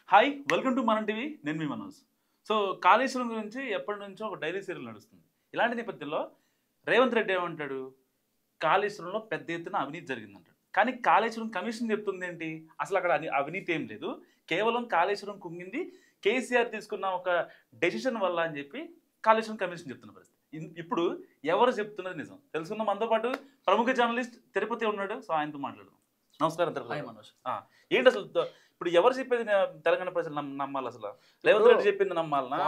Hi welcome to మనం TV నేను మీ Manoj. So Kaleshwaram గురించి ఎప్పటి నుంచో ఒక డైలీ సీరియల్ నడుస్తుంది. ఇలాంటి నేపథ్యంలో రేవంత్ రెడ్డి ఏమంటాడు, కాళేశ్వరంలో పెద్ద ఎత్తున అవినీతి జరిగిందంటాడు. కానీ కాళేశ్వరం కమిషన్ చెప్తుంది ఏంటి, అసలు అక్కడ అవినీతి ఏం లేదు, కేవలం కాళేశ్వరం కుంగింది కేసీఆర్ తీసుకున్న ఒక డెసిషన్ వల్ల అని చెప్పి కాళేశ్వరం కమిషన్ చెప్తున్న పరిస్థితి. ఇప్పుడు ఎవరు చెప్తున్నది నిజం తెలుసుకున్న మనతో పాటు ప్రముఖ జర్నలిస్ట్ తిరుపతి ఉన్నాడు. సో ఆయనతో మాట్లాడదాం. నమస్కారం తిరుపతి. మనోజ్, ఏంటి అసలు ఇప్పుడు ఎవరు చెప్పేది తెలంగాణ ప్రజలు నమ్మాలి? అసలు రేవంత్ రెడ్డి చెప్పింది నమ్మాలనా,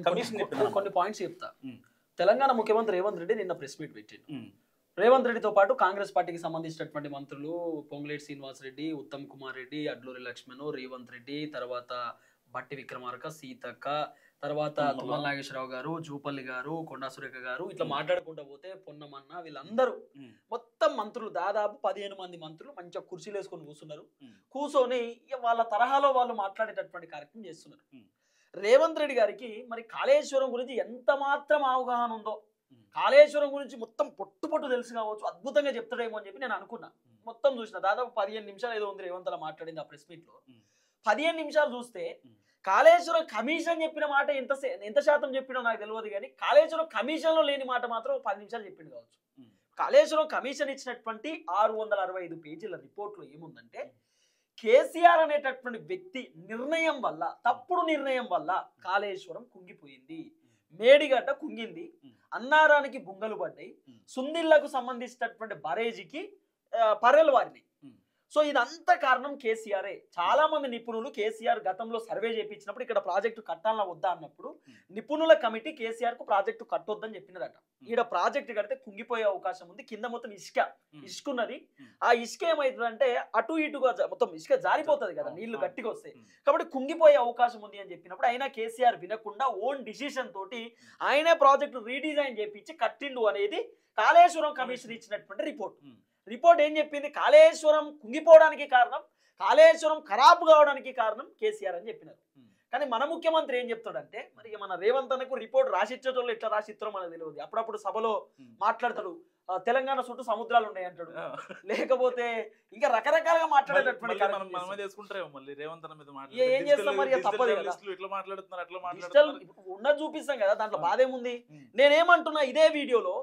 కమిషన్ చెప్పింది? కొన్ని పాయింట్స్ చెప్తా. తెలంగాణ ముఖ్యమంత్రి రేవంత్ రెడ్డి నిన్న ప్రెస్ మీట్ పెట్టిండు. రేవంత్ రెడ్డితో పాటు కాంగ్రెస్ పార్టీకి సంబంధించినటువంటి మంత్రులు పొంగులేటి శ్రీనివాస్ రెడ్డి, ఉత్తమ్ కుమార్ రెడ్డి, అడ్లూరి లక్ష్మణ్, రేవంత్ రెడ్డి, తర్వాత బట్టి విక్రమార్క, సీతక్క, తర్వాత తుమ్మల నాగేశ్వరరావు గారు, జూపల్లి గారు, కొండా సురేఖ గారు, ఇట్లా మాట్లాడుకుంటూ పోతే పొన్నమన్న వీళ్ళందరూ మొత్తం మంత్రులు దాదాపు 15 మంది మంత్రులు మంచిగా కుర్చీలు వేసుకొని కూర్చున్నారు. కూర్చొని వాళ్ళ తరహాలో వాళ్ళు మాట్లాడేటటువంటి కార్యక్రమం చేస్తున్నారు. రేవంత్ రెడ్డి గారికి మరి కాళేశ్వరం గురించి ఎంత మాత్రం అవగాహన ఉందో, కాళేశ్వరం గురించి మొత్తం పొట్టు తెలుసు కావచ్చు, అద్భుతంగా చెప్తాడేమో అని చెప్పి నేను అనుకున్నా. మొత్తం చూసిన దాదాపు 15 నిమిషాలు ఏదో ఉంది రేవంత్ అలా మాట్లాడింది ఆ ప్రెస్ మీట్ లో. 15 నిమిషాలు చూస్తే కాళేశ్వరం కమిషన్ చెప్పిన మాట ఎంత శాతం చెప్పినో నాకు తెలియదు, కానీ కాళేశ్వరం కమిషన్ లో లేని మాట మాత్రం 10 నిమిషాలు చెప్పిండు కావచ్చు. కాళేశ్వరం కమిషన్ ఇచ్చినటువంటి 665 పేజీల రిపోర్ట్ లో ఏముందంటే, కేసీఆర్ అనేటటువంటి వ్యక్తి నిర్ణయం వల్ల, తప్పుడు నిర్ణయం వల్ల కాళేశ్వరం కుంగిపోయింది, మేడిగడ్డ కుంగింది, అన్నారానికి బుంగలు పడ్డాయి, సుందిళ్లకు సంబంధించినటువంటి బరేజీకి పర్రెలు వారినాయి. సో ఇదంతా కారణం కేసీఆరే. చాలా మంది నిపుణులు కేసీఆర్ గతంలో సర్వే చేయించినప్పుడు ఇక్కడ ప్రాజెక్టు కట్టాలన్నా వద్దా అన్నప్పుడు నిపుణుల కమిటీ కేసీఆర్ కు ప్రాజెక్టు కట్టొద్దని చెప్పినదట. ఈడ ప్రాజెక్టు కడితే కుంగిపోయే అవకాశం ఉంది, కింద మొత్తం ఇసుకున్నది. ఆ ఇసుక ఏమవుతుందంటే అటు ఇటుగా మొత్తం ఇసుక జారిపోతుంది కదా, నీళ్లు గట్టిగా వస్తాయి, కాబట్టి కుంగిపోయే అవకాశం ఉంది అని చెప్పినప్పుడు అయినా కేసీఆర్ వినకుండా ఓన్ డిసిషన్ తోటి ఆయనే ప్రాజెక్టు రీడిజైన్ చేపించి కట్టిండు అనేది కాళేశ్వరం కమిషన్ ఇచ్చినటువంటి రిపోర్ట్ ఏం చెప్పింది, కాళేశ్వరం కుంగిపోవడానికి కారణం, కాళేశ్వరం ఖరాబ్ కావడానికి కారణం కేసీఆర్ అని చెప్పినారు. కానీ మన ముఖ్యమంత్రి ఏం చెప్తాడంటే, మరి మన రేవంత్ అన్నకు రిపోర్ట్ రాసిచ్చేటోళ్ళు ఎట్లా రాసిస్తారో మనకు తెలియదు. అప్పుడప్పుడు సభలో మాట్లాడతాడు, తెలంగాణ చుట్టూ సముద్రాలు ఉన్నాయి అంటాడు, లేకపోతే ఇంకా రకరకాలుగా మాట్లాడేటటువంటి ఏం చేస్తాం మరి, తప్పదు కదా, ఉన్నది చూపిస్తాం కదా, దాంట్లో బాధ ఏముంది. నేనేమంటున్నా, ఇదే వీడియోలో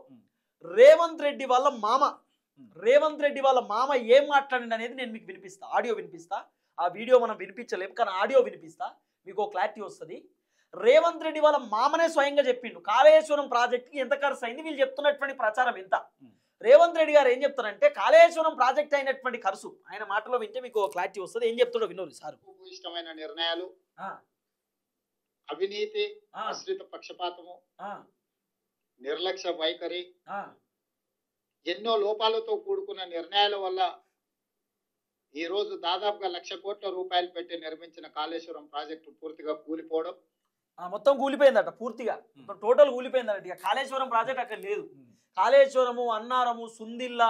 రేవంత్ రెడ్డి వాళ్ళ మామ ఏం మాట్లాడింది అనేది నేను మీకు వినిపిస్తా, ఆడియో వినిపిస్తా. ఆ వీడియో మనం వినిపించలేము, కానీ ఆడియో వినిపిస్తా, మీకు క్లారిటీ వస్తుంది. రేవంత్ రెడ్డి వాళ్ళ మామనే స్వయంగా చెప్పిండు కాళేశ్వరం ప్రాజెక్ట్కి ఎంత ఖర్చు అయింది, వీళ్ళు చెప్తున్నటువంటి ప్రచారం ఎంత. రేవంత్ రెడ్డి గారు ఏం చెప్తారంటే, కాళేశ్వరం ప్రాజెక్ట్ అయినటువంటి ఖర్చు ఆయన మాటలో వింటే మీకు క్లారిటీ వస్తుంది. ఏం చెప్తాడో వినోరు సార్. ఇష్టమైన నిర్ణయాలు, అవినీతి, ఆశ్రిత పక్షపాతము, నిర్లక్ష్య వైఖరి, ఎన్నో లోపాలతో కూడుకున్న నిర్ణయాల వల్ల ఈ రోజు దాదాపుగా 1,00,000 కోట్ల రూపాయలు పెట్టి నిర్మించిన కాళేశ్వరం ప్రాజెక్టు పూర్తిగా కూలిపోవడం, మొత్తం కూలిపోయిందట, పూర్తిగా టోటల్ కూలిపోయిందట. ఇక కాళేశ్వరం ప్రాజెక్ట్ అక్కడ లేదు. కాళేశ్వరము, అన్నారము, సుందిల్ల,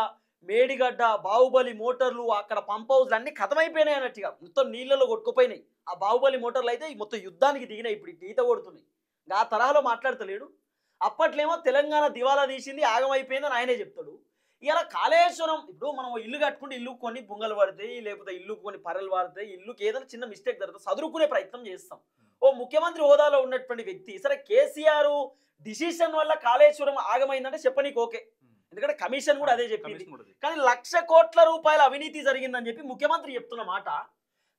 మేడిగడ్డ, బాహుబలి మోటార్లు, అక్కడ పంప్ హౌస్లు అన్ని కథమైపోయినాయి అన్నట్టుగా, మొత్తం నీళ్ళలో కొట్టుకుపోయినాయి. ఆ బాహుబలి మోటార్లు అయితే మొత్తం యుద్ధానికి దిగినాయి, ఇప్పుడు ఈత కొడుతున్నాయి. ఆ తరహాలో మాట్లాడతలేడు. అప్పట్లేమో తెలంగాణ దివాలా తీసింది, ఆగమైపోయిందని ఆయనే చెప్తాడు. ఇలా కాళేశ్వరం, ఇప్పుడు మనం ఇల్లు కట్టుకుంటే ఇల్లు కొన్ని బుంగలు పడతాయి, లేకపోతే ఇల్లు కొన్ని పర్రెలు పడతాయి, ఇల్లుకి ఏదైనా చిన్న మిస్టేక్ జరుగుతుంది, చదువుకునే ప్రయత్నం చేస్తాం. ఓ ముఖ్యమంత్రి హోదాలో ఉన్నటువంటి వ్యక్తి, సరే కేసీఆర్ డిసిషన్ వల్ల కాళేశ్వరం ఆగమైందంటే చెప్పనీకి ఓకే, ఎందుకంటే కమిషన్ కూడా అదే చెప్పింది. కానీ 1,00,000 కోట్ల రూపాయల అవినీతి జరిగిందని చెప్పి ముఖ్యమంత్రి చెప్తున్న మాట.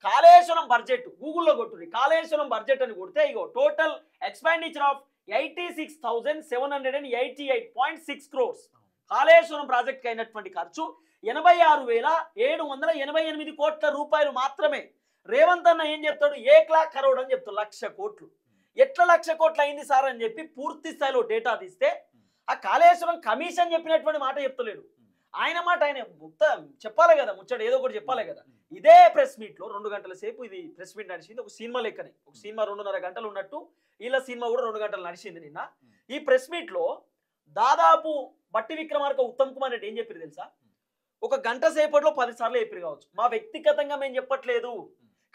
కాళేశ్వరం బడ్జెట్ గూగుల్లో కొట్టుది, కాళేశ్వరం బడ్జెట్ అని కొడితే ఇగో total expenditure of 86,788.6 crores. Kaleshwaram project అయినటువంటి ఖర్చు 86,788 కోట్ల రూపాయలు మాత్రమే. రేవంత్ అన్న ఏం చెప్తాడు, 1,00,000 crore అని చెప్తాడు, 1,00,000 కోట్లు. ఎట్లా 1,00,000 కోట్లు అయింది సార్ అని చెప్పి పూర్తి స్థాయిలో డేటా తీస్తే ఆ కాళేశ్వరం కమిషన్ చెప్పినటువంటి మాట చెప్తలేడు. ఆయన మాట ఆయన మొత్తం చెప్పాలి కదా, ముచ్చట ఏదో ఒకటి చెప్పాలి కదా. ఇదే ప్రెస్ మీట్ లో 2 గంటల సేపు ఇది ప్రెస్ మీట్ నడిచింది. ఒక సినిమా లెక్కనే, ఒక సినిమా 2.5 గంటలు ఉన్నట్టు వీళ్ళ సినిమా కూడా 2 గంటలు నడిచింది నిన్న. ఈ ప్రెస్ మీట్ లో దాదాపు బట్టి విక్రమార్క, ఉత్తమ్ కుమార్ రెడ్డి ఏం చెప్పారు తెలుసా, ఒక గంట సేపట్లో 10 సార్లు చెప్పారు కావచ్చు, మా వ్యక్తిగతంగా మేము చెప్పట్లేదు,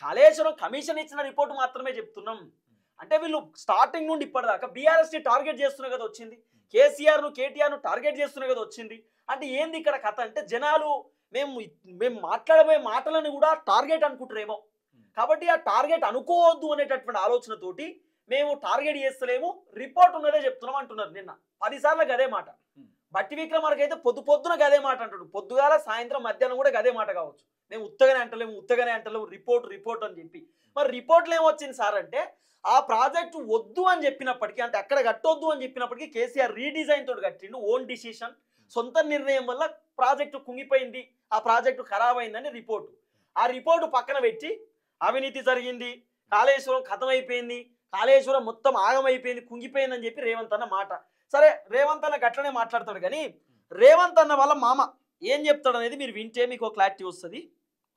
కాళేశ్వరం కమిషన్ ఇచ్చిన రిపోర్ట్ మాత్రమే చెప్తున్నాం. అంటే వీళ్ళు స్టార్టింగ్ నుండి ఇప్పటిదాకా బీఆర్ఎస్ ని టార్గెట్ చేస్తున్నా కదా వచ్చింది, కేసీఆర్ ను కేటీఆర్ ను టార్గెట్ చేస్తున్నా కదా వచ్చింది. అంటే ఏంది ఇక్కడ కథ అంటే, జనాలు మేము మాట్లాడబోయే మాటలను కూడా టార్గెట్ అనుకుంటారేమో. కాబట్టి ఆ టార్గెట్ అనుకోవద్దు అనేటటువంటి ఆలోచనతోటి మేము టార్గెట్ చేస్తలేము, రిపోర్ట్ ఉన్నదే చెప్తున్నాం అంటున్నారు. నిన్న 10 సార్లు గదే మాట. బట్టి విక్రమార్క అయితే పొద్దున గదే మాట అంటాడు, పొద్దుగాల సాయంత్రం మధ్యాహ్నం కూడా గదే మాట కావచ్చు. మేము ఉత్తగానే అంటలేము రిపోర్ట్ అని చెప్పి. మరి రిపోర్ట్లు ఏమొచ్చింది సార్ అంటే, ఆ ప్రాజెక్టు వద్దు అని చెప్పినప్పటికీ, అంటే అక్కడ కట్టొద్దు అని చెప్పినప్పటికీ కేసీఆర్ రీడిజైన్ తోటి కట్టిండు, ఓన్ డిసిషన్, సొంత నిర్ణయం వల్ల ప్రాజెక్టు కుంగిపోయింది, ఆ ప్రాజెక్టు ఖరాబ్ అయిందని రిపోర్టు. ఆ రిపోర్టు పక్కన పెట్టి అవినీతి జరిగింది, కాళేశ్వరం ఖతమైపోయింది, కాళేశ్వరం మొత్తం ఆగమైపోయింది, కుంగిపోయిందని చెప్పి రేవంత్ అన్న మాట. సరే, రేవంత్ అన్న గట్లనే మాట్లాడతాడు, కానీ రేవంత్ అన్న వాళ్ళ మామ ఏం చెప్తాడు అనేది మీరు వింటే మీకు క్లారిటీ వస్తుంది.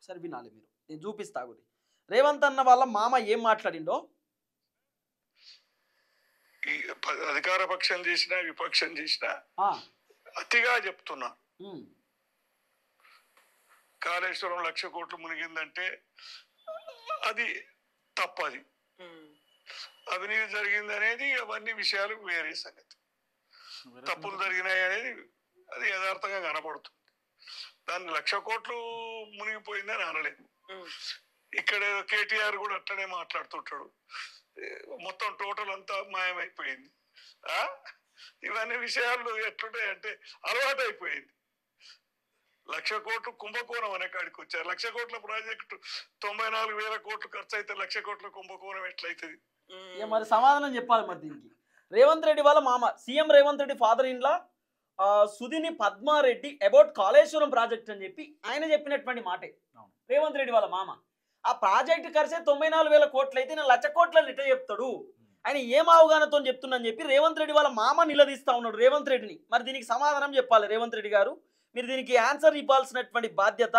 సరే వినాలి మీరు, నేను చూపిస్తా గురి. రేవంత్ అన్న వాళ్ళ మామ ఏం మాట్లాడిండో. అధికార పక్షం చేసినా విపక్షం చేసినా అతిగా చెప్తున్నా. కాళేశ్వరం 1,00,000 కోట్లు మునిగిందంటే అది తప్పది, అవినీతి జరిగింది అనేది అవన్నీ విషయాలు వేరే సంగతి. తప్పులు జరిగినాయి అనేది అది యథార్థంగా కనపడుతుంది. దాన్ని 1,00,000 కోట్లు మునిగిపోయిందని అనలేదు. ఇక్కడ కేటీఆర్ కూడా అట్లనే మాట్లాడుతుంటాడు, మొత్తం టోటల్ అంతా మాయమైపోయింది. ఇవన్నీ విషయాలు ఎట్లుంటాయంటే అలవాటు అయిపోయింది. 1,00,000 కోట్లు కుంభకోణం అనే కాడికి వచ్చారు. 1,00,000 కోట్ల ప్రాజెక్టు 94,000 కోట్లు ఖర్చు అయితే 1,00,000 కోట్ల కుంభకోణం ఎట్లయితుంది? మరి సమాధానం చెప్పాలి మరి దీనికి. రేవంత్ రెడ్డి వాళ్ళ మామ, CM Revanth Reddy father in law సుధిని Padma Reddy about Kaleshwaram project అని చెప్పి ఆయన చెప్పినటువంటి మాటే రేవంత్ రెడ్డి వాళ్ళ మామ. ఆ ప్రాజెక్టు ఖర్చే 94,000 కోట్లు అయితే నేను 1,00,000 కోట్లని ఇట్లా చెప్తాడు, ఆయన ఏం అవగాహనతో చెప్తున్నా చెప్పి రేవంత్ రెడ్డి వాళ్ళ మామ నిలదీస్తా ఉన్నాడు రేవంత్ రెడ్డిని. మరి దీనికి సమాధానం చెప్పాలి రేవంత్ రెడ్డి గారు, మీరు దీనికి ఆన్సర్ ఇవ్వాల్సినటువంటి బాధ్యత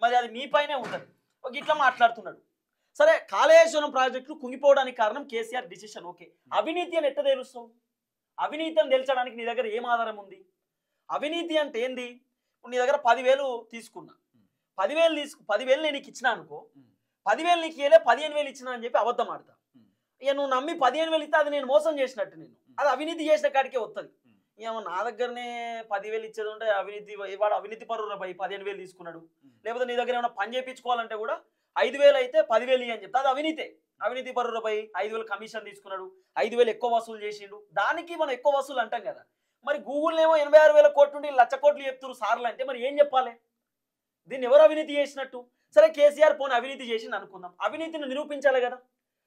మరి అది మీ పైనే ఉంటుంది. ఒక ఇట్లా మాట్లాడుతున్నాడు. సరే, కాళేశ్వరం ప్రాజెక్టు కుంగిపోవడానికి కారణం కేసీఆర్ డిసిషన్, ఓకే. అవినీతి అని ఎట్ట తెలుస్తావు? అవినీతి అని తెలుసడానికి నీ దగ్గర ఏం ఆధారం ఉంది? అవినీతి అంటే ఏంది? నీ దగ్గర 10,000 తీసుకున్నా, 10,000 నేను నీకు ఇచ్చినా అనుకో, 10,000 నీకు ఇవ్వలే 15,000 ఇచ్చినా అని చెప్పి అబద్ధం ఆడతా. ఇక నువ్వు నమ్మి 15,000 ఇస్తే అది నేను మోసం చేసినట్టు, నేను అది అవినీతి చేసిన కాడికే వస్తుంది. ఏమో నా దగ్గరనే 10,000 ఇచ్చేది ఉంటే అవినీతి, వాడు అవినీతి పరువురా భయ్ 15,000 తీసుకున్నాడు. లేకపోతే నీ దగ్గర ఏమైనా పని చేయించుకోవాలంటే కూడా 5,000 అయితే 10,000 అని చెప్తా, అది అవినీతే. అవినీతి పరువురా భయ్ 5,000 కమిషన్ తీసుకున్నాడు, 5,000 ఎక్కువ వసూలు చేసిండు, దానికి మనం ఎక్కువ వసూలు అంటాం కదా. మరి గూగుల్ ఏమో 86,000 కోట్లు నుండి 1,00,000 కోట్లు చెప్తున్నారు సార్లు అంటే మరి ఏం చెప్పాలి? దీన్ని ఎవరు అవినీతి చేసినట్టు? సరే, కేసీఆర్ పోనీ అవినీతి చేసింది అనుకుందాం, అవినీతిని నిరూపించాలి కదా.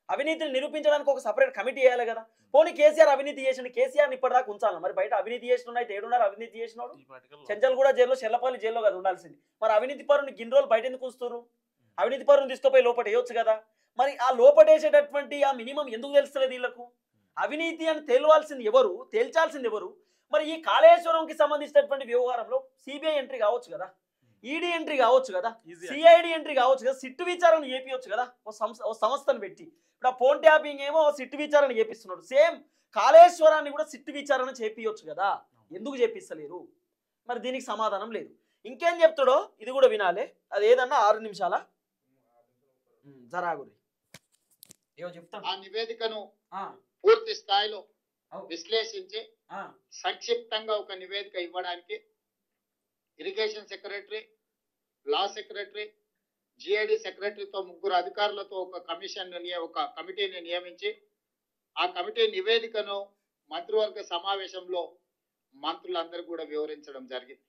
అవినీతిని నిరూపించడానికి ఒక సపరేట్ కమిటీ వేయాలి కదా. పోనీ కేసీఆర్ అవినీతి చేసిండు, కేసీఆర్ని ఇప్పటిదాకా ఉంచాలి. మరి బయట అవినీతి చేసిన అయితే ఏడున్నారు అవినీతి చేసినాడు? చెంచల్ కూడా జైల్లో, చెల్లపల్లి జైల్లో కదా ఉండాల్సింది. మరి అవినీతి పరుని గిన్ని రోజులు బయట ఎందుకు ఉంచుతారు? అవినీతి పరుని తీసుకుపోయి లోపల వేయొచ్చు కదా. మరి ఆ లోపటేసేటటువంటి ఆ మినిమం ఎందుకు తెలుస్తలేదు వీళ్ళకు? అవినీతి అని తేల్వాల్సింది ఎవరు, తేల్చాల్సింది ఎవరు? మరి ఈ కాళేశ్వరంకి సంబంధించినటువంటి వ్యవహారంలో సిబిఐ ఎంట్రీ కావచ్చు కదా, ఈడీ ఎంట్రీ కావచ్చు కదా, సిఐడి ఎంట్రీ కావచ్చు కదా, సిట్టు విచారణ చేపించవచ్చు కదా ఓ సంస్థను పెట్టి. ఇప్పుడు ఆ ఫోన్ ట్యాపింగ్ ఏమో సిట్టు విచారణ చేపిస్తున్నాడు, సేమ్ కాళేశ్వరాన్ని కూడా సిట్టు విచారణ చేపించవచ్చు కదా, ఎందుకు చేపిస్తలేరు? మరి దీనికి సమాధానం లేదు. ఇంకేం చెప్తాడో ఇది కూడా వినాలే, అది ఏదన్నా 6 నిమిషాల జరాగురి ఏవో చెప్తాడు. ఆ నివేదికను పూర్తి స్థాయిలో విశ్లేషించి సంక్షిప్తంగా ఒక నివేదిక ఇవ్వడానికి irrigation secretary, law secretary, GID సెక్రటరీతో 3 అధికారులతో ఒక కమిటీని నియమించి ఆ కమిటీ నివేదికను మంత్రివర్గ సమావేశంలో మంత్రులందరూ కూడా వివరించడం జరిగింది.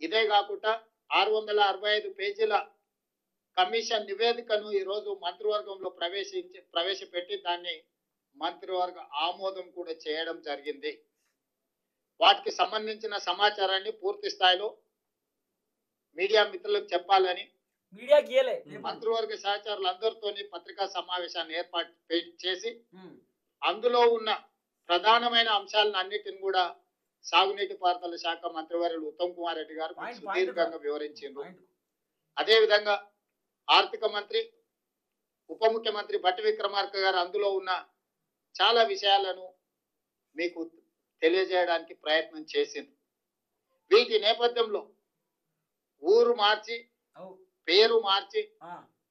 ఇదే కాకుండా 665 పేజీల కమిషన్ నివేదికను ఈరోజు మంత్రివర్గంలో ప్రవేశపెట్టి దాన్ని మంత్రివర్గ ఆమోదం కూడా చేయడం జరిగింది. వాటికి సంబంధించిన సమాచారాన్ని పూర్తి స్థాయిలో మీడియా మిత్రులకు చెప్పాలని మంత్రివర్గ సహచరులందరితో పత్రికా సమావేశాన్ని ఏర్పాటు చేసి అందులో ఉన్న ప్రధానమైన అంశాలను అన్నిటిని కూడా సాగునీటి పారుదల శాఖ మంత్రివర్యులు ఉత్తమ్ కుమార్ రెడ్డి గారు సుదీర్ఘంగా వివరించారు. అదేవిధంగా ఆర్థిక మంత్రి, ఉప ముఖ్యమంత్రి బట్టి విక్రమార్క గారు అందులో ఉన్న చాలా విషయాలను మీకు తెలియజేయడానికి ప్రయత్నం చేసింది. వీటి నేపథ్యంలో ఊరు మార్చి, పేరు మార్చి,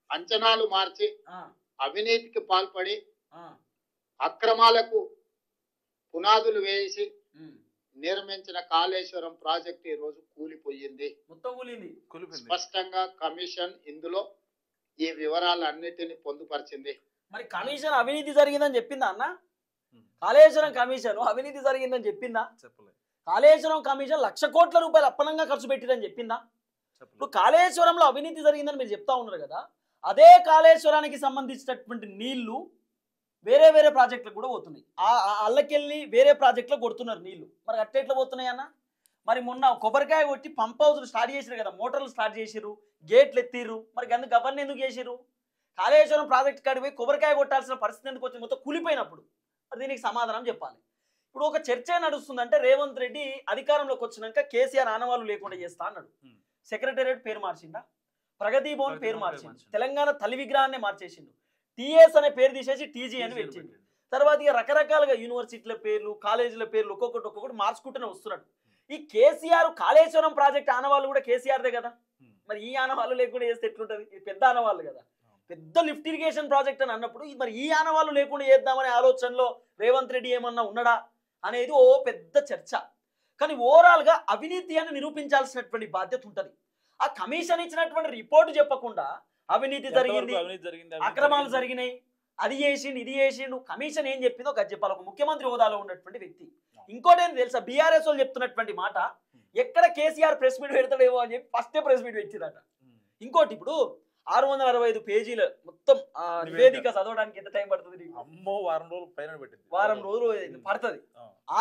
అంచనాలు మార్చి, అవినీతికి పాల్పడి అక్రమాలకు పునాదులు వేసి నిర్మించిన కాళేశ్వరం ప్రాజెక్టు ఈ రోజు కూలిపోయింది. మొత్తం కూలింది. స్పష్టంగా కమిషన్ ఇందులో ఈ వివరాలన్నిటిని పొందుపరిచింది. మరి కమిషన్ అవినీతి జరిగిందని చెప్పిందా అన్న? కాళేశ్వరం కమిషన్ అవినీతి జరిగిందని చెప్పిందా? చెప్పలేదు. కాళేశ్వరం కమిషన్ 1,00,000 కోట్ల రూపాయలు అప్పనంగా ఖర్చు పెట్టిరని చెప్పిందా? ఇప్పుడు కాళేశ్వరంలో అవినీతి జరిగిందని మీరు చెప్తా ఉన్నారు కదా, అదే కాళేశ్వరానికి సంబంధించినటువంటి నీళ్లు వేరే వేరే ప్రాజెక్టులకు కూడా పోతున్నాయి. అల్లకెళ్ళి వేరే ప్రాజెక్టులో కొడుతున్నారు నీళ్లు. మరి అట్లా ఎట్లా పోతున్నాయి అన్న? మరి మొన్న కొబ్బరికాయ కొట్టి పంప్ హౌస్లు స్టార్ట్ చేసిరు కదా, మోటార్లు స్టార్ట్ చేసిరు, గేట్లు ఎత్తిర్రు, మరి అందుకు గవర్న ఎందుకు చేసిరు? కాళేశ్వరం ప్రాజెక్ట్ కాడికి పోయి కొబ్బరికాయ కొట్టాల్సిన పరిస్థితి ఎందుకు వచ్చింది? మొత్తం కూలిపోయినప్పుడు మరి దీనికి సమాధానం చెప్పాలి. ఇప్పుడు ఒక చర్చ నడుస్తుందంటే రేవంత్ రెడ్డి అధికారంలోకి వచ్చినాక కేసీఆర్ ఆనవాళ్ళు లేకుండా చేస్తా అన్నాడు. సెక్రటేరియట్ పేరు మార్చిందా? ప్రగతి భవన్ పేరు మార్చిండు. తెలంగాణ తల్లి విగ్రహాన్ని మార్చేసిండు. టీఎస్ అనే పేరు తీసేసి టీజీ అని పెట్టిండు. తర్వాత ఇక రకరకాలుగా యూనివర్సిటీల పేర్లు, కాలేజీల పేర్లు ఒక్కొక్కటి మార్చుకుంటూనే వస్తున్నాడు. ఈ కేసీఆర్ కాళేశ్వరం ప్రాజెక్ట్ ఆనవాళ్ళు కూడా కేసీఆర్దే కదా, మరి ఈ ఆనవాళ్ళు లేకుండా చేస్తే ఎట్లుంటది? ఇది పెద్ద ఆనవాళ్ళు కదా, పెద్ద లిఫ్ట్ ఇరిగేషన్ ప్రాజెక్ట్ అని అన్నప్పుడు మరి ఈ ఆనవాళ్ళు లేకుండా చేద్దామనే ఆలోచనలో రేవంత్ రెడ్డి ఏమన్నా ఉన్నాడా అనేది ఓ పెద్ద చర్చ. కానీ ఓవరాల్ గా అవినీతి అని నిరూపించాల్సినటువంటి బాధ్యత ఉంటది. ఆ కమిషన్ ఇచ్చినటువంటి రిపోర్టు చెప్పకుండా అవినీతి జరిగింది, అక్రమాలు జరిగినాయి, అది చేసిండు, ఇది చేసిండు, కమిషన్ ఏం చెప్పిందో గది చెప్పాలి. ఒక ముఖ్యమంత్రి హోదాలో ఉన్నటువంటి వ్యక్తి. ఇంకోటి ఏం తెలుసా, బీఆర్ఎస్ వాళ్ళు చెప్తున్నటువంటి మాట, ఎక్కడ కేసీఆర్ ప్రెస్ మీట్ పెడతాడేమో అని చెప్పి ఫస్టే ప్రెస్ మీట్ పెట్టిరట. ఇంకోటి ఇప్పుడు 665 పేజీల మొత్తం నివేదిక చదవడానికి ఎంత టైం పడుతుంది? అమ్మో, వారం రోజులు పైన పెట్టింది. వారం రోజులు పడుతుంది.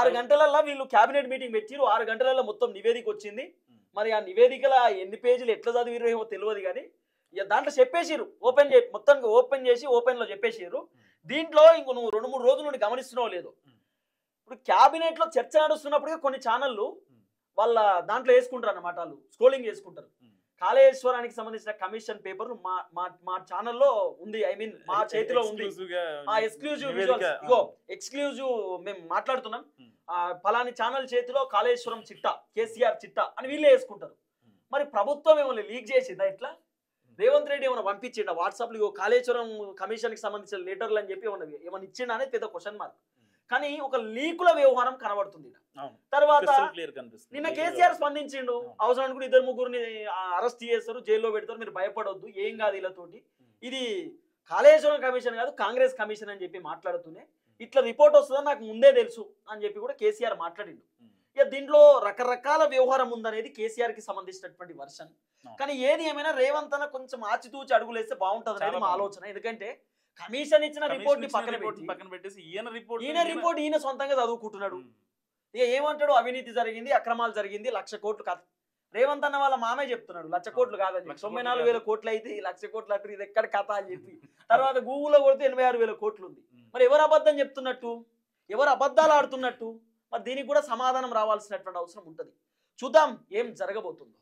6 గంటలల్లో వీళ్ళు క్యాబినెట్ మీటింగ్ పెట్టిరు. 6 గంటలలో మొత్తం నివేదిక వచ్చింది. మరి ఆ నివేదికల ఎన్ని పేజీలు ఎట్లా చదివిరో ఏమో తెలియదు, కానీ ఇక దాంట్లో చెప్పేసిరు, మొత్తానికి ఓపెన్ చేసి ఓపెన్ లో చెప్పేసిరు. దీంట్లో ఇంకో నువ్వు 2-3 రోజుల నుండి గమనిస్తున్నావు లేదు, ఇప్పుడు క్యాబినెట్ లో చర్చ నడుస్తున్నప్పుడు కొన్ని ఛానళ్ళు వాళ్ళ దాంట్లో వేసుకుంటారు అన్నమాట, వాళ్ళు స్క్రోలింగ్ చేసుకుంటారు. కాళేశ్వరానికి సంబంధించిన కమిషన్ పేపర్లు మా ఛానల్లో ఉంది, ఐ మీన్ మా చేతిలో ఉంది. ఎక్స్క్లూజివ్ మేము మాట్లాడుతున్నాం, ఫలాని ఛానల్ చేతిలో కాళేశ్వరం చిట్టా, కేసీఆర్ చిట్టా అని వీళ్ళే వేసుకుంటారు. మరి ప్రభుత్వం ఏమైనా లీక్ చేసిందా? ఇట్లా రేవంత్ రెడ్డి ఏమైనా పంపించిండా వాట్సాప్ లో కాళేశ్వరం కమిషన్ కి సంబంధించిన లెటర్లు అని చెప్పి ఏమైనా ఇచ్చిండా అనేది పెద్ద క్వశ్చన్ మార్క్. కానీ ఒక లీకుల వ్యవహారం కనబడుతుంది. తర్వాత నిన్న కేసీఆర్ స్పందించిండు, అవసరం అనుకుని 2-3 అరెస్ట్ చేస్తారు, జైల్లో పెడతారు, మీరు భయపడొద్దు, ఏం కాదు వీళ్ళతోటి, ఇది కాళేశ్వరం కమిషన్ కాదు కాంగ్రెస్ కమిషన్ అని చెప్పి మాట్లాడుతూనే ఇట్లా రిపోర్ట్ వస్తుందని నాకు ముందే తెలుసు అని చెప్పి కూడా కేసీఆర్ మాట్లాడిండు. ఇక దీంట్లో రకరకాల వ్యవహారం ఉందనేది కేసీఆర్ కి సంబంధించినటువంటి వర్షన్. కానీ ఏది ఏమైనా రేవంత్ అన్న కొంచెం ఆచితూచి అడుగులేస్తే బాగుంటది అనేది మా ఆలోచన. ఎందుకంటే కమిషన్ ఇచ్చిన రిపోర్ట్ ని పక్కన పెట్టేసి ఈయన రిపోర్ట్ ఈయన సొంతంగా చదువుకుంటున్నాడు. ఇక ఏమంటాడు, అవినీతి జరిగింది, అక్రమాలు జరిగింది, 1,00,000 కోట్లు కాదు. రేవంత్ అన్న వాళ్ళ మామే చెప్తున్నాడు 1,00,000 కోట్లు కాదని, 94,000 కోట్లు అయితే 1,00,000 కోట్లు అంటే ఇది ఎక్కడ కథ అని చెప్పి. తర్వాత గూగుల్లో కొడితే 86,000 కోట్లు ఉంది. మరి ఎవరు అబద్ధం చెప్తున్నట్టు, ఎవరు అబద్ధాలు ఆడుతున్నట్టు? మరి దీనికి కూడా సమాధానం రావాల్సినటువంటి అవసరం ఉంటుంది. చూద్దాం ఏం జరగబోతుందో.